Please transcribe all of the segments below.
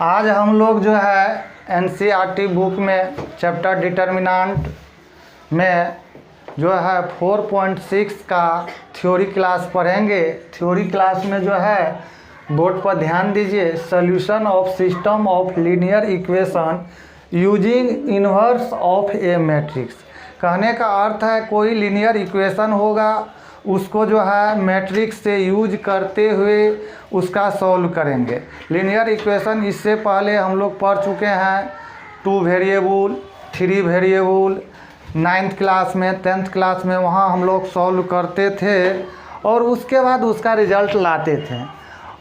आज हम लोग जो है एनसीईआरटी बुक में चैप्टर डिटर्मिनेंट में जो है 4.6 का थ्योरी क्लास पढ़ेंगे। थ्योरी क्लास में जो है बोर्ड पर ध्यान दीजिए, solution of system of linear equation using inverse of A matrix. कहने का अर्थ है कोई लीनियर इक्वेशन होगा, उसको जो है मैट्रिक्स से यूज करते हुए उसका सॉल्व करेंगे। लीनियर इक्वेशन इससे पहले हम लोग पढ़ चुके हैं 2 वेरिएबल, 3 वेरिएबल, 9th क्लास में, 10th क्लास में, वहाँ हम लोग सॉल्व करते थे और उसके बाद उसका रिजल्ट लाते थे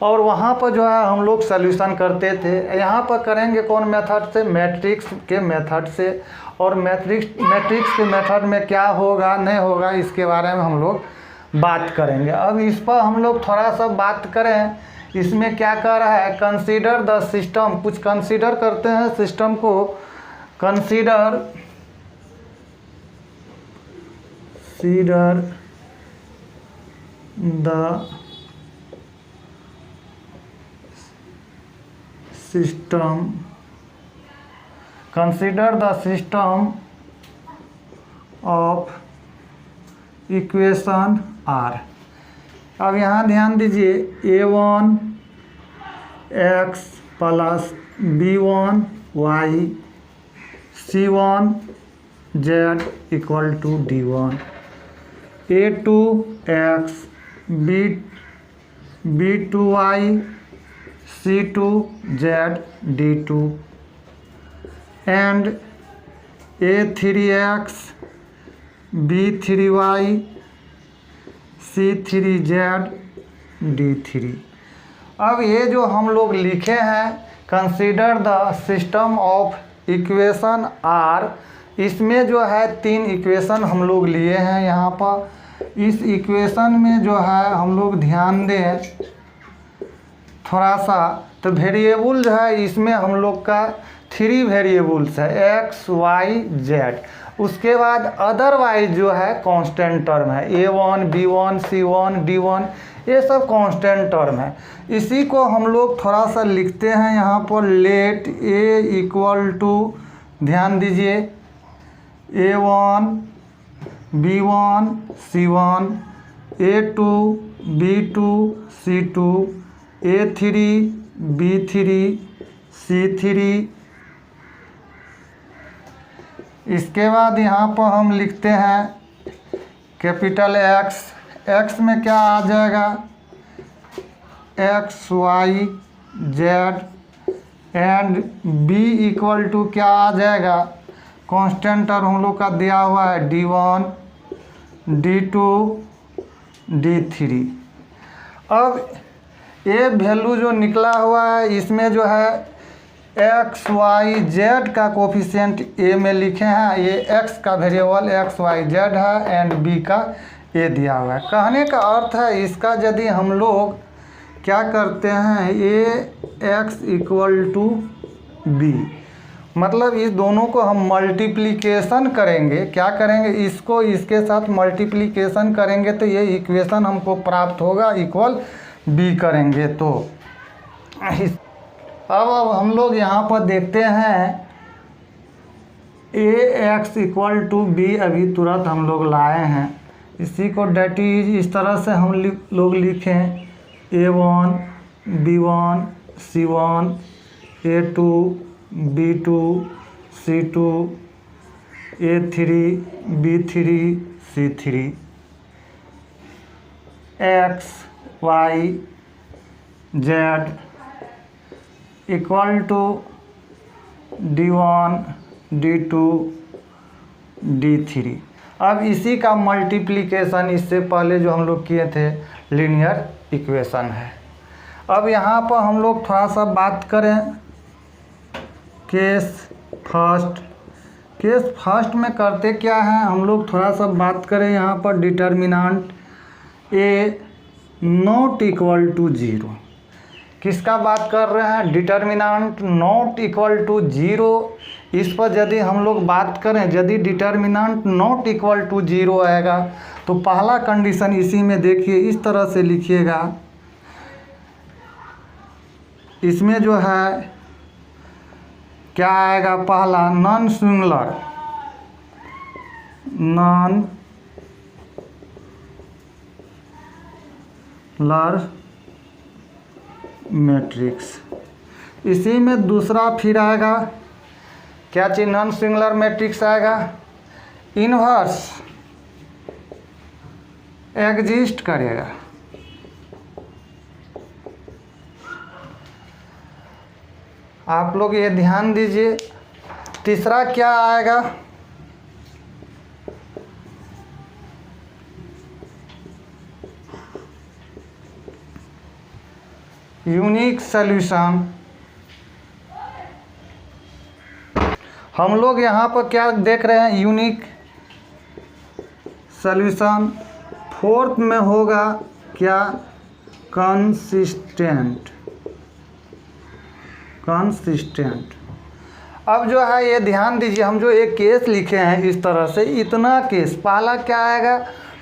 और वहाँ पर जो है हम लोग सॉल्यूशन करते थे। यहाँ पर करेंगे कौन मेथड से? मैट्रिक्स के मेथड से। और मैट्रिक्स के मेथड में क्या होगा नहीं होगा इसके बारे में हम लोग बात करेंगे। अब इस पर हम लोग थोड़ा सा बात करें। इसमें क्या कर रहा है? कंसीडर द सिस्टम, कुछ कंसीडर करते हैं सिस्टम को। Consider the system, consider the system of equation are. अब यहाँ ध्यान दीजिए, a1 x plus b1 y c1 z equal to d1, a2 x b2 y c2 z d2 and a3 x b3 y c3 z d3। अब ये जो हम लोग लिखे हैं consider the system of equation are, इसमें जो है 3 इक्वेशन हम लोग लिए हैं। यहाँ पर इस इक्वेशन में जो है हम लोग ध्यान दें थोड़ा सा, तो वेरिएबल जो है इसमें हम लोग का 3 वेरिएबल्स है, x y z। उसके बाद अदरवाइज जो है कांस्टेंट टर्म है, a1 b1 c1 d1, ये सब कांस्टेंट टर्म है। इसी को हम लोग थोड़ा सा लिखते हैं यहाँ पर, लेट a इक्वल टू, ध्यान दीजिए, a1 b1 c1, a2 b2 c2, a3 b3 c3। इसके बाद यहाँ पर हम लिखते हैं कैपिटल X। X में क्या आ जाएगा? x y z and B equal to क्या आ जाएगा? कांस्टेंट टर्म हम लोग का दिया हुआ है d1 d2 d3। अब ये वैल्यू जो निकला हुआ है इसमें जो है एक्स वाई जेड का कोफिशिएंट ए में लिखे हैं। ये एक्स का वेरिएबल एक्स वाई जेड है एंड बी का ए दिया हुआ है। कहने का अर्थ है इसका यदि हम लोग क्या करते हैं, ए एक्स इक्वल टू बी, मतलब इस दोनों को हम मल्टीप्लिकेशन करेंगे। क्या करेंगे? इसको इसके साथ मल्टीप्लिकेशन करेंगे तो ये इक्वेशन हमको प्राप्त होगा, इक्वल बी करेंगे तो। अब हम लोग यहाँ पर देखते हैं ए एक्स इक्वल टू बी, अभी तुरंत हम लोग लाए हैं। इसी को डेट इज इस तरह से हम लोग लिखें, a1 b1 c1 a2 b2 c2 a3 b3 c3, x y z equal to d1 d2 d3। अब इसी का मल्टीप्लिकेशन इससे पहले जो हम लोग किए थे लीनियर इक्वेशन है। अब यहाँ पर हम लोग थोड़ा सा बात करें केस फर्स्ट। केस फर्स्ट में करते क्या है हम लोग, थोड़ा सा बात करें यहाँ पर determinant A not equal to 0। किसका बात कर रहे हैं? Determinant not equal to 0। इस पर यदि हम लोग बात करें, यदि डिटर्मिनेंट नॉट इक्वल टू 0 आएगा तो पहला कंडीशन इसी में देखिए, इस तरह से लिखिएगा, इसमें जो है क्या आएगा? पहला नॉन सिंगुलर मैट्रिक्स। इसी में दूसरा फिर आएगा क्या चीज? नॉन सिंगुलर मैट्रिक्स आएगा, इन्वर्स एग्जिस्ट करेगा। आप लोग ये ध्यान दीजिए। तीसरा क्या आएगा? Unique solution. हम लोग यहाँ पर क्या देख रहे हैं? Unique solution. फोर्थ में होगा क्या? कंसिस्टेंट। अब जो है ये ध्यान दीजिए, हम जो एक केस लिखे हैं इस तरह से, इतना केस। पहला क्या आएगा?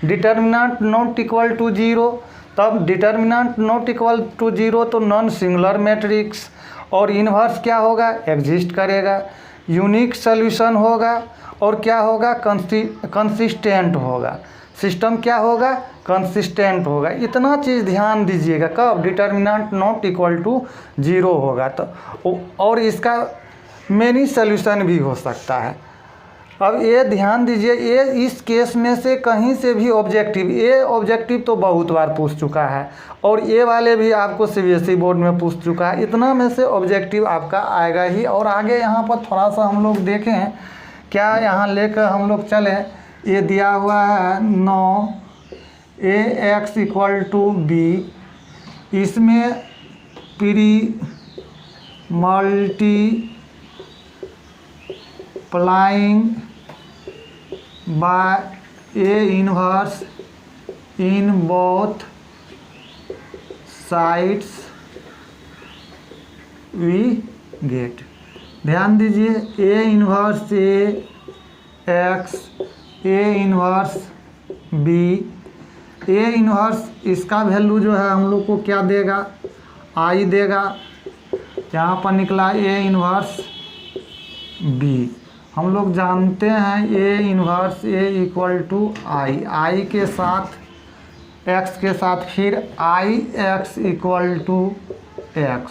Determinant not equal to zero. तब determinant not equal to zero तो नॉन सिंगुलर मैट्रिक्स। और इन्वर्स क्या होगा? एग्जिस्ट करेगा। यूनिक सॉल्यूशन होगा और क्या होगा? कंसिस्टेंट होगा। सिस्टम क्या होगा? कंसिस्टेंट होगा। इतना चीज़ ध्यान दीजिएगा। कब? Determinant not equal to zero होगा तो। और इसका मेनी सॉल्यूशन भी हो सकता है। अब ये ध्यान दीजिए, ये इस केस में से कहीं से भी ऑब्जेक्टिव, ये ऑब्जेक्टिव तो बहुत बार पूछ चुका है और ये वाले भी आपको सीबीएसई बोर्ड में पूछ चुका है। इतना में से ऑब्जेक्टिव आपका आएगा ही। और आगे यहाँ पर थोड़ा सा हम लोग देखें क्या यहाँ लेकर हम लोग चलें। ये दिया हुआ है 9 AX इक्वल टू बी। इसमें pre multiplying by A inverse in both sides we get. ध्यान दीजिए, A inverse AX, A inverse B। A inverse इसका वैल्यू जो है हम लोग को क्या देगा? I देगा। यहाँ पर निकला A इनवर्स B। हम लोग जानते हैं A inverse A equal to I के साथ X के साथ फिर IX इक्वल टू X।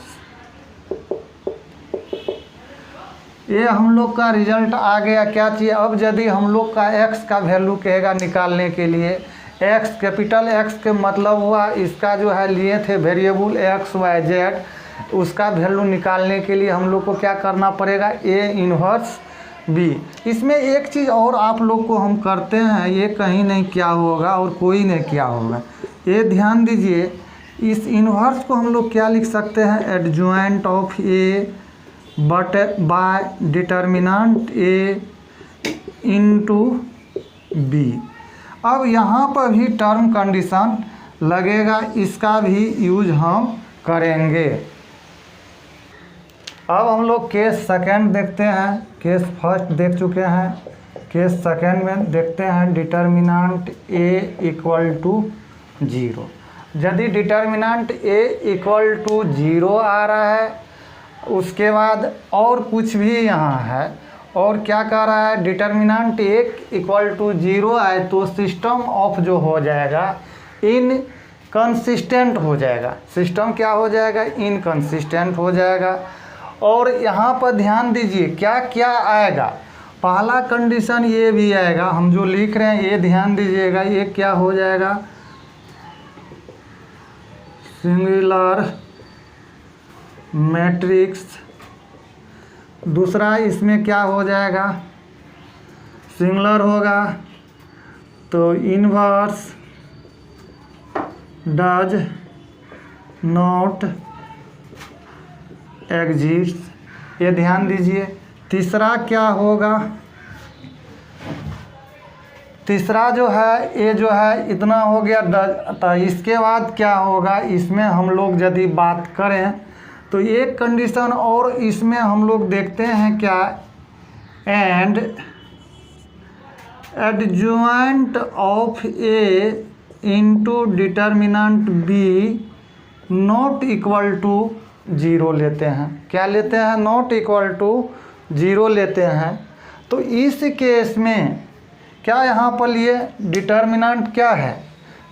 ये हम लोग का रिजल्ट आ गया। क्या चाहिए अब? यदि हम लोग का x का वैल्यू कहेगा निकालने के लिए, x कैपिटल X के मतलब हुआ इसका जो है लिए थे वेरिएबल XYZ, उसका वैल्यू निकालने के लिए हम लोग को क्या करना पड़ेगा? A inverse B। इसमें एक चीज़ और आप लोग को हम करते हैं, ये कहीं नहीं क्या होगा और कोई नहीं क्या होगा। ये ध्यान दीजिए, इस इनवर्स को हम लोग क्या लिख सकते हैं? Adjoint of A but by determinant A into B। अब यहाँ पर भी टर्म कंडीशन लगेगा, इसका भी यूज हम करेंगे। अब हम लोग केस सेकंड देखते हैं। केस फर्स्ट देख चुके हैं, केस सेकंड में देखते हैं determinant A equal to zero. यदि determinant A equal to zero आ रहा है, उसके बाद और कुछ भी यहाँ है और क्या कह रहा है? Determinant A equal to zero आए तो सिस्टम ऑफ जो हो जाएगा इनकंसिस्टेंट हो जाएगा। सिस्टम क्या हो जाएगा? इनकंसिस्टेंट हो जाएगा। और यहाँ पर ध्यान दीजिए क्या क्या आएगा। पहला कंडीशन ये भी आएगा, हम जो लिख रहे हैं ये ध्यान दीजिएगा। ये क्या हो जाएगा? Singular matrix. दूसरा इसमें क्या हो जाएगा? सिंगुलर होगा तो इनवर्स डज नॉट एग्जिस्ट। ये ध्यान दीजिए। तीसरा क्या होगा? तीसरा जो है ये जो है इतना हो गया डज। तो इसके बाद क्या होगा? इसमें हम लोग यदि बात करें तो एक कंडीशन और इसमें हम लोग देखते हैं क्या? And adjoint of A into determinant B not equal to zero लेते हैं। क्या लेते हैं? नॉट इक्वल टू जीरो लेते हैं तो इस केस में क्या यहाँ पर ये डिटर्मिनेंट क्या है,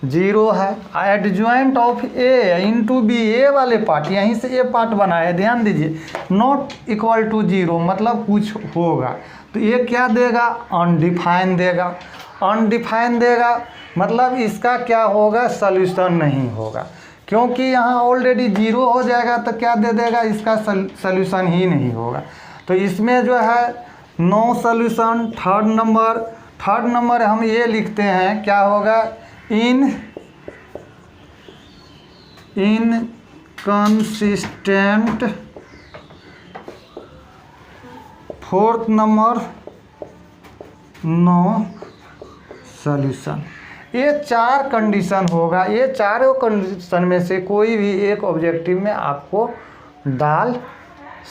जीरो है। Adjoint of A into B, A वाले पार्ट यहीं से ए पार्ट बना है, ध्यान दीजिए, नॉट इक्वल टू जीरो मतलब कुछ होगा, तो ये क्या देगा, अनडिफाइन देगा। अनडिफाइन देगा मतलब इसका क्या होगा, सॉल्यूशन नहीं होगा, क्योंकि यहाँ ऑलरेडी जीरो हो जाएगा तो क्या दे देगा, इसका सॉल्यूशन ही नहीं होगा। तो इसमें जो है नो सॉल्यूशन। थर्ड नंबर हम ये लिखते हैं, क्या होगा, inconsistent. Fourth number no solution. ये 4 कंडीशन होगा, ये चारों कंडीशन में से कोई भी एक ऑब्जेक्टिव में आपको डाल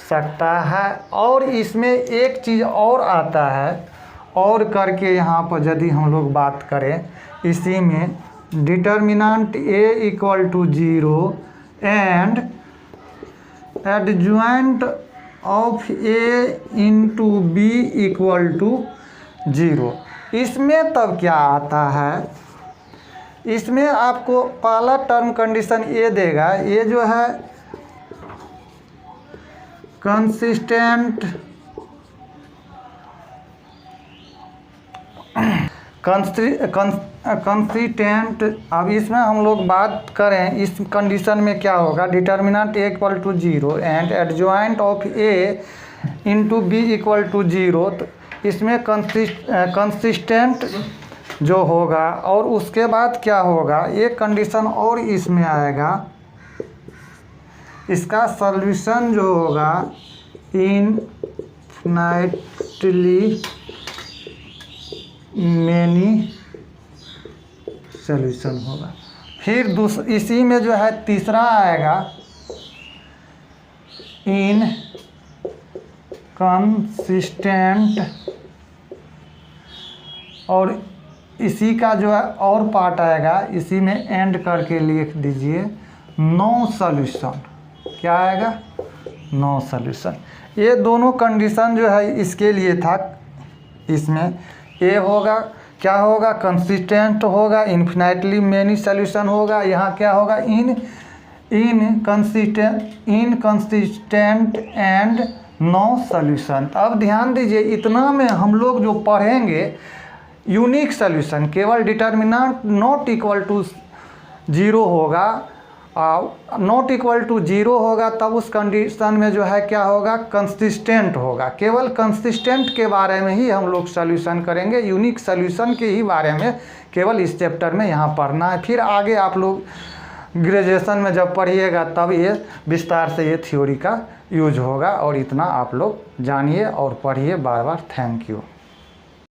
सकता है। और इसमें एक चीज़ और आता है, और करके यहाँ पर यदि हम लोग बात करें, इसी में determinant A equal to zero and adjoint of A into B equal to zero. इसमें तब क्या आता है, इसमें आपको पहला टर्म कंडीशन ये देगा, ये जो है कंसिस्टेंट कंसिस्टेंट। अब इसमें हम लोग बात करें, इस कंडीशन में क्या होगा, determinant A equal to zero and adjoint of A into B equal to zero. तो इसमें कंसिस्टेंट जो होगा, और उसके बाद क्या होगा, एक कंडीशन और इसमें आएगा, इसका सॉल्यूशन जो होगा इनफिनिटली मैनी सॉल्यूशन होगा। फिर इसी में जो है तीसरा आएगा इनकंसिस्टेंट, और इसी का जो है और पार्ट आएगा, इसी में एंड करके लिख दीजिए नो सॉल्यूशन। क्या आएगा, नो सॉल्यूशन। ये दोनों कंडीशन जो है इसके लिए था। इसमें ए होगा, क्या होगा, कंसिस्टेंट होगा, इनफिनिटली मैनी सॉल्यूशन होगा। यहाँ क्या होगा, इनकंसिस्टेंट एंड नो सॉल्यूशन। अब ध्यान दीजिए, इतना में हम लोग जो पढ़ेंगे यूनिक सॉल्यूशन, केवल determinant not equal to zero होगा, नॉट इक्वल टू जीरो होगा, तब उस कंडीशन में जो है क्या होगा, कंसिस्टेंट होगा। केवल कंसिस्टेंट के बारे में ही हम लोग सॉल्यूशन करेंगे, यूनिक सॉल्यूशन के ही बारे में केवल इस चैप्टर में यहाँ पढ़ना है। फिर आगे आप लोग ग्रेजुएशन में जब पढ़िएगा तब ये विस्तार से ये थ्योरी का यूज होगा। और इतना आप लोग जानिए और पढ़िए बार बार। Thank you.